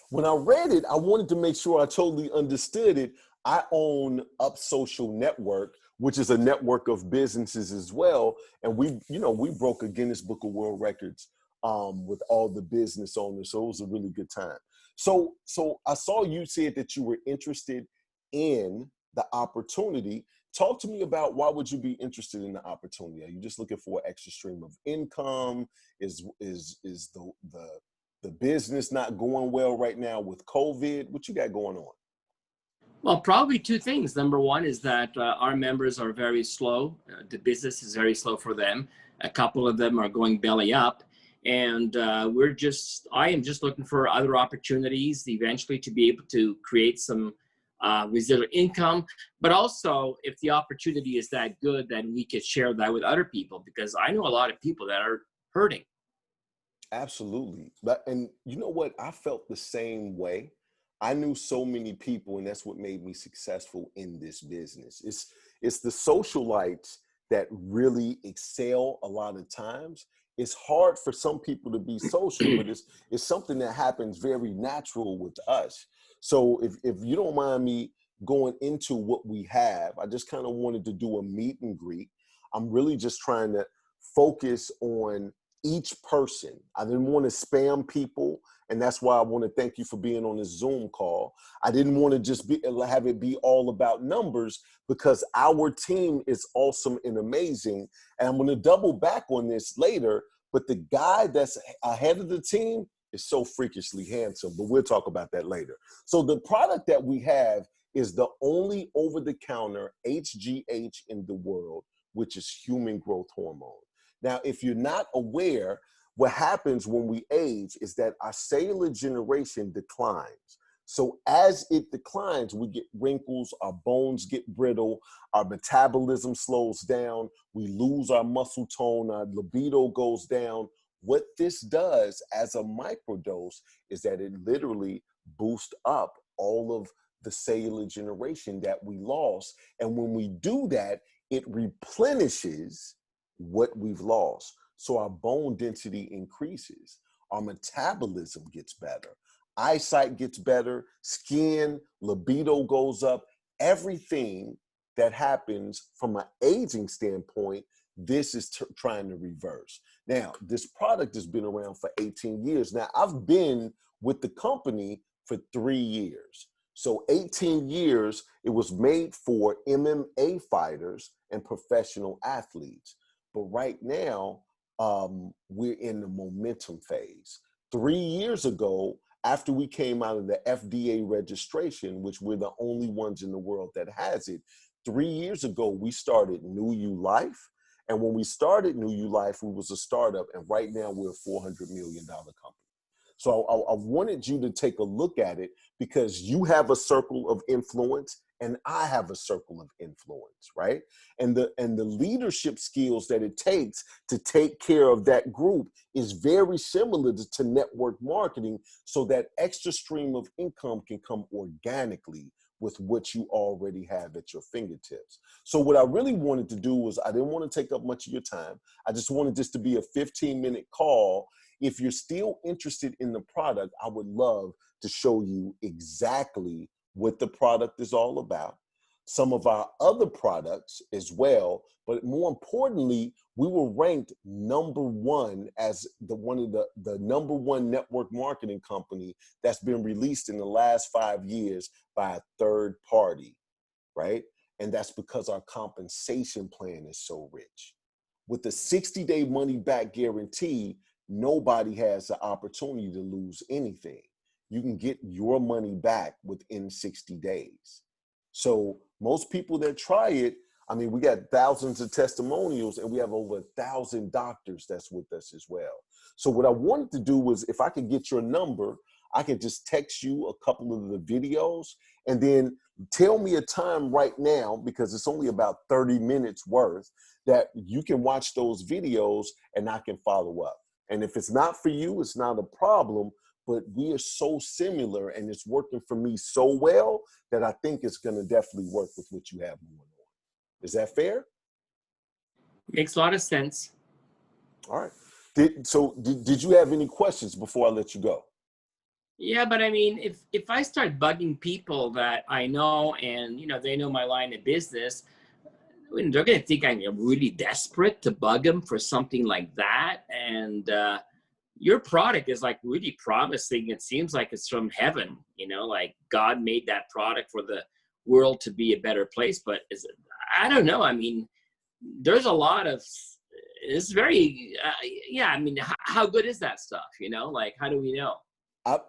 when I read it, I wanted to make sure I totally understood it. I own Up Social Network, which is a network of businesses as well. And we broke a Guinness Book of World Records with all the business owners. So it was a really good time. So I saw you said that you were interested in the opportunity. Talk to me about, why would you be interested in the opportunity? Are you just looking for an extra stream of income? Is the business not going well right now with COVID? What you got going on? Well, probably two things. Number one is that our members are very slow. The business is very slow for them. A couple of them are going belly up. And I am just looking for other opportunities eventually to be able to create some residual income. But also, if the opportunity is that good, then we could share that with other people, because I know a lot of people that are hurting. Absolutely. And you know what? I felt the same way. I knew so many people, and that's what made me successful in this business. It's the socialites that really excel a lot of times. It's hard for some people to be social, but it's something that happens very natural with us. So if you don't mind me going into what we have, I just kind of wanted to do a meet and greet. I'm really just trying to focus on each person. I didn't want to spam people, and that's why I want to thank you for being on this Zoom call. I didn't want to just have it be all about numbers, because our team is awesome and amazing, and I'm going to double back on this later, but the guy that's ahead of the team is so freakishly handsome, but we'll talk about that later. So the product that we have is the only over-the-counter HGH in the world, which is human growth hormone. Now, if you're not aware, what happens when we age is that our cellular generation declines. So as it declines, we get wrinkles, our bones get brittle, our metabolism slows down, we lose our muscle tone, our libido goes down. What this does as a microdose is that it literally boosts up all of the cellular generation that we lost. And when we do that, it replenishes what we've lost. So our bone density increases, our metabolism gets better, eyesight gets better, skin, libido goes up, everything that happens from an aging standpoint, this is trying to reverse. Now, this product has been around for 18 years. Now, I've been with the company for 3 years. So 18 years, it was made for MMA fighters and professional athletes. But right now, we're in the momentum phase. 3 years ago, after we came out of the FDA registration, which we're the only ones in the world that has it, 3 years ago, we started New You Life. And when we started New You Life, we was a startup. And right now, we're a $400 million company. So I wanted you to take a look at it because you have a circle of influence and I have a circle of influence, right? And the leadership skills that it takes to take care of that group is very similar to network marketing, so that extra stream of income can come organically with what you already have at your fingertips. So what I really wanted to do was, I didn't want to take up much of your time. I just wanted this to be a 15-minute call. If you're still interested in the product, I would love to show you exactly what the product is all about, some of our other products as well. But more importantly, we were ranked #1 as one of the #1 network marketing company that's been released in the last 5 years by a third party, right? And that's because our compensation plan is so rich. With the 60-day money back guarantee, nobody has the opportunity to lose anything. You can get your money back within 60 days. So most people that try it, I mean, we got thousands of testimonials and we have over 1,000 doctors that's with us as well. So what I wanted to do was, if I could get your number, I could just text you a couple of the videos and then tell me a time right now, because it's only about 30 minutes worth, that you can watch those videos and I can follow up. And if it's not for you, it's not a problem, but we are so similar and it's working for me so well that I think it's going to definitely work with what you have going on. Is that fair? Makes a lot of sense. All right. Did you have any questions before I let you go? Yeah, but I mean, if I start bugging people that I know and, you know, they know my line of business, I mean, they're going to think I'm really desperate to bug them for something like that. And your product is like really promising. It seems like it's from heaven, you know, like God made that product for the world to be a better place. But I don't know. I mean, there's a lot of, it's very, yeah, I mean, how good is that stuff? You know, like, how do we know?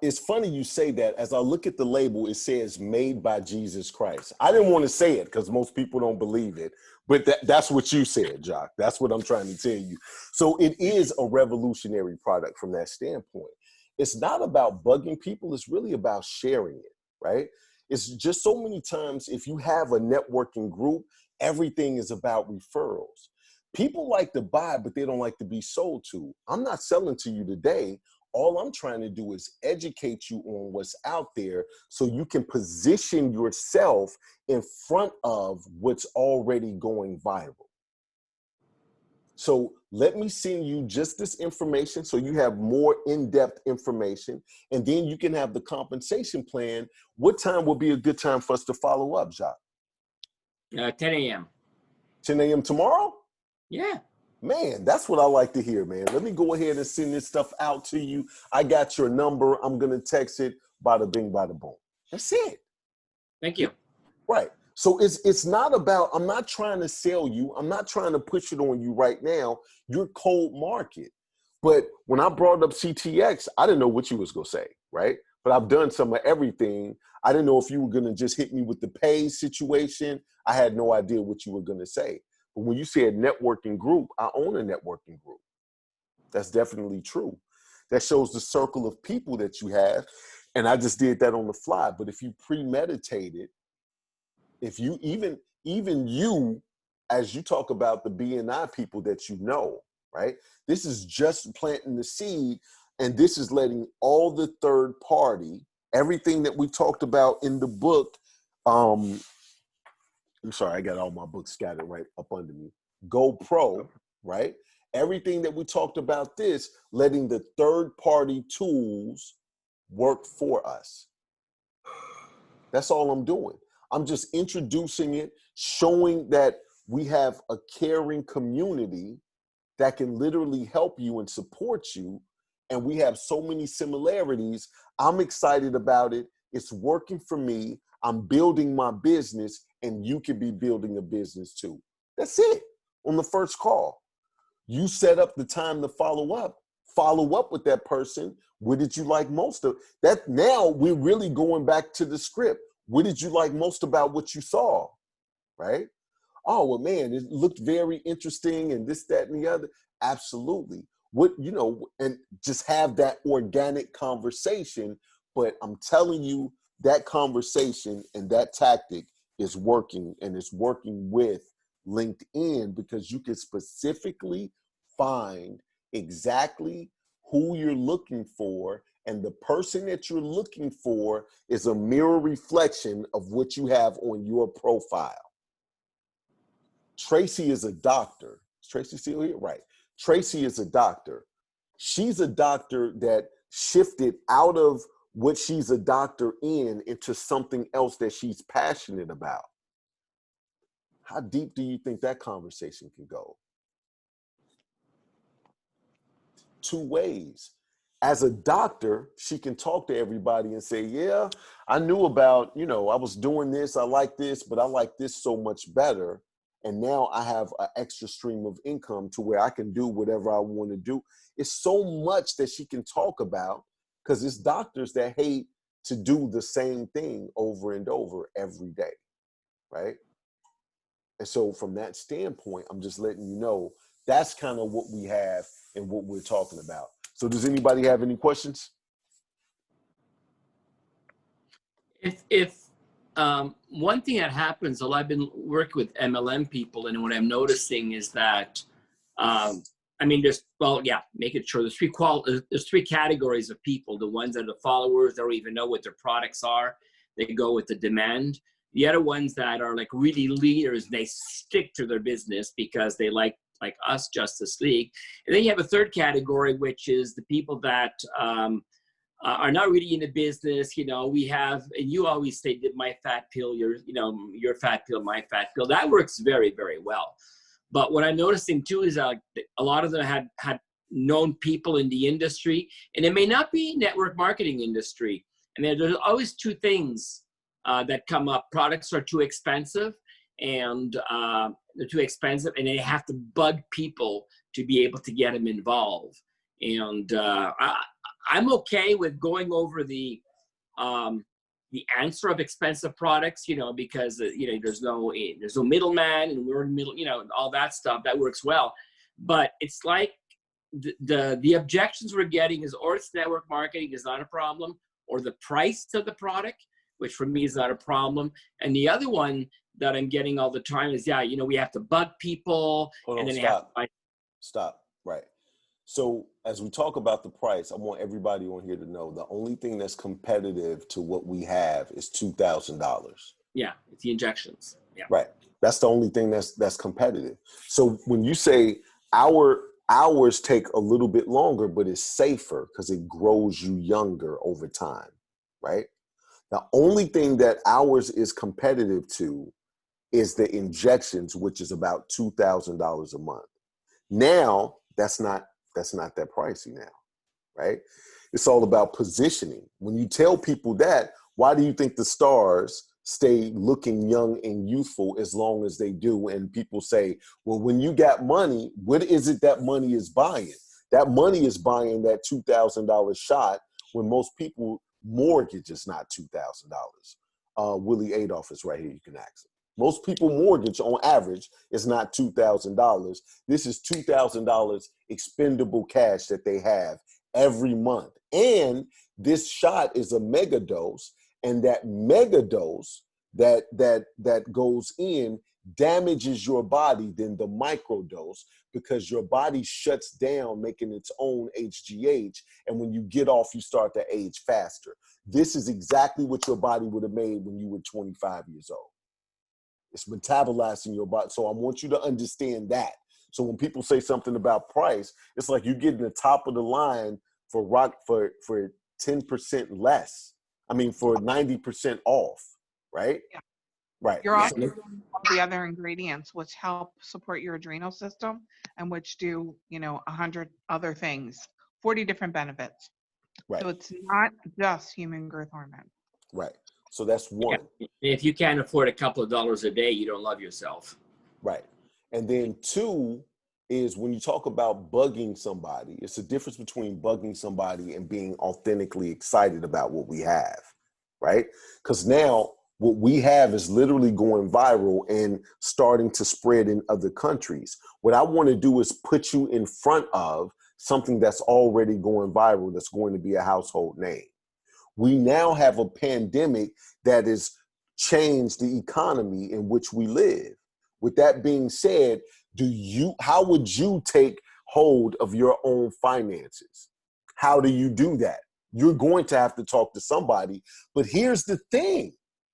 It's funny you say that. As I look at the label, it says made by Jesus Christ. I didn't want to say it because most people don't believe it, but that's what you said, Jock. That's what I'm trying to tell you. So it is a revolutionary product from that standpoint. It's not about bugging people. It's really about sharing it, right? It's just so many times, if you have a networking group, everything is about referrals. People like to buy, but they don't like to be sold to. I'm not selling to you today. All I'm trying to do is educate you on what's out there so you can position yourself in front of what's already going viral. So let me send you just this information so you have more in-depth information, and then you can have the compensation plan. What time will be a good time for us to follow up, Jacques? 10 a.m. 10 a.m. tomorrow? Yeah. Man, that's what I like to hear, man. Let me go ahead and send this stuff out to you. I got your number. I'm going to text it. Bada bing, bada boom. That's it. Thank you. Right. So it's not about, I'm not trying to sell you. I'm not trying to push it on you right now. You're cold market. But when I brought up CTX, I didn't know what you was going to say, right? But I've done some of everything. I didn't know if you were going to just hit me with the pay situation. I had no idea what you were going to say. But when you said networking group, I own a networking group. That's definitely true. That shows the circle of people that you have. And I just did that on the fly. But if you premeditated, if you even you, as you talk about the BNI people that you know, right? This is just planting the seed, and this is letting all the third party, everything that we talked about in the book, I'm sorry, I got all my books scattered right up under me. GoPro, right? Everything that we talked about this, letting the third party tools work for us. That's all I'm doing. I'm just introducing it, showing that we have a caring community that can literally help you and support you. And we have so many similarities. I'm excited about it. It's working for me. I'm building my business, and you could be building a business too. That's it on the first call. You set up the time to follow up with that person. What did you like most of that? Now we're really going back to the script. What did you like most about what you saw? Right? Oh, well, man, it looked very interesting and this, that, and the other. Absolutely. What, you know, and just have that organic conversation. But I'm telling you, that conversation and that tactic is working, and it's working with LinkedIn, because you can specifically find exactly who you're looking for, and the person that you're looking for is a mirror reflection of what you have on your profile. Tracy is a doctor. Is Tracy still here? Right. Tracy is a doctor. She's a doctor that shifted out of what she's a doctor in into something else that she's passionate about. How deep do you think that conversation can go? Two ways. As a doctor, she can talk to everybody and say, yeah, I knew about, you know, I was doing this, I like this, but I like this so much better. And now I have an extra stream of income to where I can do whatever I want to do. It's so much that she can talk about, because it's doctors that hate to do the same thing over and over every day, right? And so from that standpoint, I'm just letting you know that's kind of what we have and what we're talking about. So does anybody have any questions? If one thing that happens, I've been working with MLM people, and what I'm noticing is that, I mean, making sure there's three categories of people. The ones that are the followers, they don't even know what their products are. They go with the demand. The other ones that are like really leaders, they stick to their business because they like us, Justice League. And then you have a third category, which is the people that are not really in the business. You know, we have, and you always say, my fat pill, your fat pill, my fat pill. That works very, very well. But what I'm noticing too is a lot of them had known people in the industry, and it may not be network marketing industry. And there's always two things that come up. Products are too expensive, and they're too expensive, and they have to bug people to be able to get them involved. And I'm okay with going over the answer of expensive products, you know, because you know there's no middleman, and we're in the middle, you know, all that stuff that works well. But it's like the objections we're getting is, or it's network marketing is not a problem, or the price of the product, which for me is not a problem. And the other one that I'm getting all the time is, yeah, you know, we have to bug people. Hold and on, then stop. Right. So as we talk about the price, I want everybody on here to know the only thing that's competitive to what we have is $2,000. Yeah, it's the injections. Yeah. Right. That's the only thing that's competitive. So when you say hours take a little bit longer, but it's safer because it grows you younger over time, right? The only thing that ours is competitive to is the injections, which is about $2,000 a month. Now, that's not that pricey now, right? It's all about positioning. When you tell people that, why do you think the stars stay looking young and youthful as long as they do? And people say, well, when you got money, what is it that money is buying? That money is buying that $2,000 shot, when most people mortgage is not $2,000. Willie Adolph is right here. You can ask him. Most people mortgage on average is not $2,000. This is $2,000 expendable cash that they have every month. And this shot is a mega dose, and that mega dose that goes in damages your body than the micro dose, because your body shuts down making its own HGH, and when you get off, you start to age faster. This is exactly what your body would have made when you were 25 years old. It's metabolizing your body. So I want you to understand that. So when people say something about price, it's like you're getting the top of the line for 10% less. I mean, for 90% off, right? Yeah. Right. You're also So- doing all the other ingredients which help support your adrenal system and which do, 100 other things, 40 different benefits. right. So it's not just human growth hormone. Right. So that's one. If you can't afford a couple of dollars a day, you don't love yourself. Right. And then two is when you talk about bugging somebody, it's the difference between bugging somebody and being authentically excited about what we have, right? Because now what we have is literally going viral and starting to spread in other countries. What I want to do is put you in front of something that's already going viral, that's going to be a household name. We now have a pandemic that has changed the economy in which we live. With that being said, how would you take hold of your own finances? How do you do that? You're going to have to talk to somebody. But here's the thing.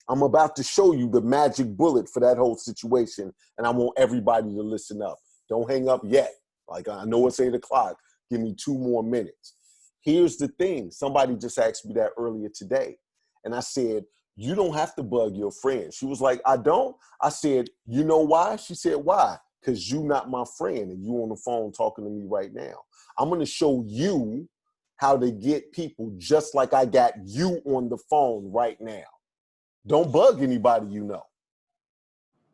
I'm about to show you the magic bullet for that whole situation, and I want everybody to listen up. Don't hang up yet. Like, I know it's 8 o'clock. Give me 2 more minutes. Here's the thing. Somebody just asked me that earlier today. And I said, you don't have to bug your friend. She was like, I don't. I said, you know why? She said, why? Because you're not my friend and you on the phone talking to me right now. I'm going to show you how to get people just like I got you on the phone right now. Don't bug anybody you know.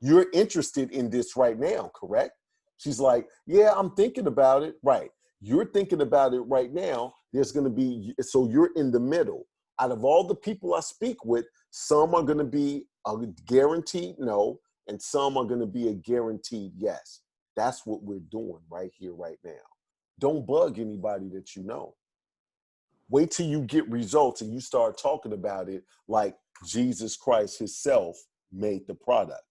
You're interested in this right now, correct? She's like, yeah, I'm thinking about it. Right. You're thinking about it right now. There's going to be, so you're in the middle. Out of all the people I speak with, some are going to be a guaranteed no, and some are going to be a guaranteed yes. That's what we're doing right here, right now. Don't bug anybody that you know. Wait till you get results and you start talking about it like Jesus Christ himself made the product.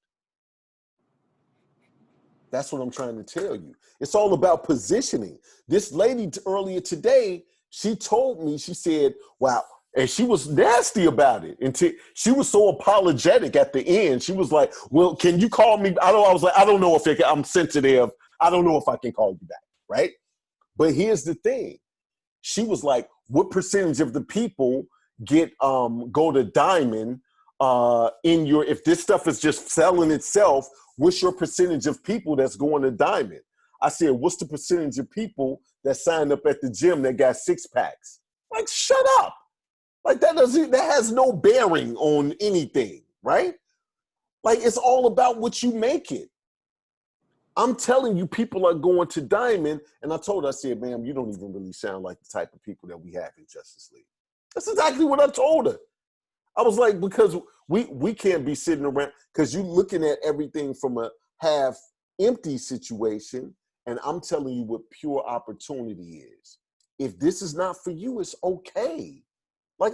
That's what I'm trying to tell you. It's all about positioning. This lady earlier today, she told me, she said, wow, and she was nasty about it. And she was so apologetic at the end. She was like, well, can you call me? I was like, I don't know if I'm sensitive. I don't know if I can call you back, right? But here's the thing. She was like, what percentage of the people go to Diamond if this stuff is just selling itself, what's your percentage of people that's going to Diamond? I said, what's the percentage of people that signed up at the gym that got 6-packs? Like, shut up. Like, that has no bearing on anything, right? Like, it's all about what you make it. I'm telling you, people are going to Diamond, and I told her, I said, ma'am, you don't even really sound like the type of people that we have in Justice League. That's exactly what I told her. I was like, because we can't be sitting around, because you're looking at everything from a half empty situation, and I'm telling you what pure opportunity is. If this is not for you, it's okay. Like,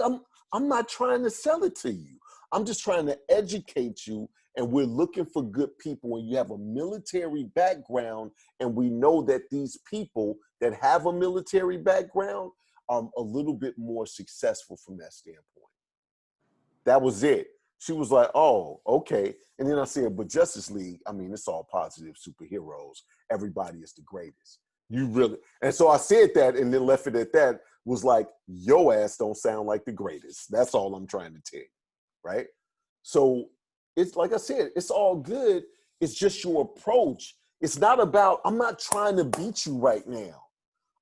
I'm not trying to sell it to you. I'm just trying to educate you, and we're looking for good people. And you have a military background, and we know that these people that have a military background are a little bit more successful from that standpoint. That was it. She was like, oh, okay. And then I said, but Justice League, I mean, it's all positive superheroes. Everybody is the greatest. You really, and so I said that and then left it at that, was like, your ass don't sound like the greatest. That's all I'm trying to tell you, right? So it's like I said, it's all good. It's just your approach. It's not about, I'm not trying to beat you right now.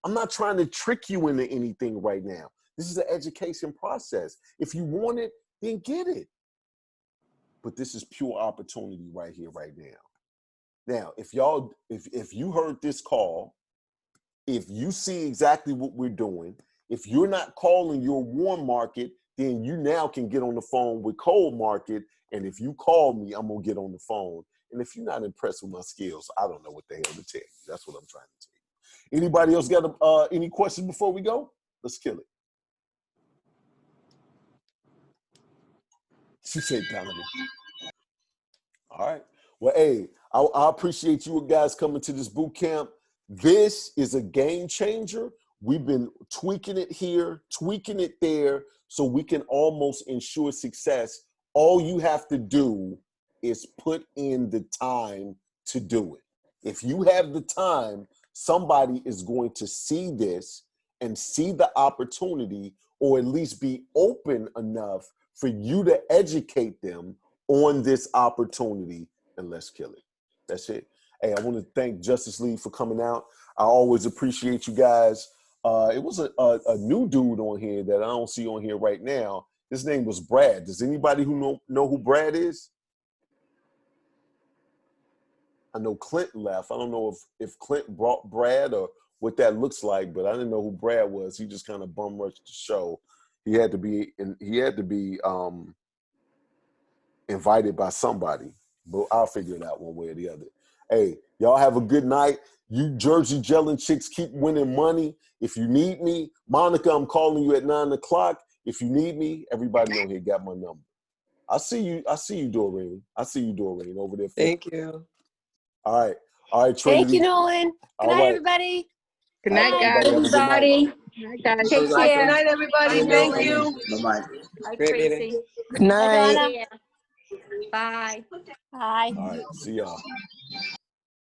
I'm not trying to trick you into anything right now. This is an education process. If you want it, then get it. But this is pure opportunity right here, right now. Now, if you heard this call, if you see exactly what we're doing, if you're not calling your warm market, then you now can get on the phone with cold market. And if you call me, I'm going to get on the phone. And if you're not impressed with my skills, I don't know what the hell to tell you. That's what I'm trying to tell you. Anybody else got any questions before we go? Let's kill it. She said, Donovan. All right. Well, hey, I appreciate you guys coming to this boot camp. This is a game changer. We've been tweaking it here, tweaking it there, so we can almost ensure success. All you have to do is put in the time to do it. If you have the time, somebody is going to see this and see the opportunity or at least be open enough for you to educate them on this opportunity, and let's kill it. That's it. Hey, I want to thank Justice League for coming out. I always appreciate you guys. It was a new dude on here that I don't see on here right now. His name was Brad. Does anybody who know who Brad is? I know Clint left. I don't know if Clint brought Brad or what that looks like, but I didn't know who Brad was. He just kind of bum rushed the show. He had to be invited by somebody, but I'll figure it out one way or the other. Hey, y'all have a good night. You Jersey Gelling chicks keep winning money. If you need me, Monica, I'm calling you at 9 o'clock. If you need me, everybody on here got my number. I see you, Doreen. I see you, Doreen, over there. Thank you. All right, Trinity. Thank you, Nolan. All Good night, right. everybody. Good night, All right, guys. everybody. Have a good night. Everybody, Good night, guys. take Good care. night, everybody. Thank you. Bye-bye. Bye, Great meeting. Tracy. Good night. Bye, Donna. Bye. Bye. All right, see y'all.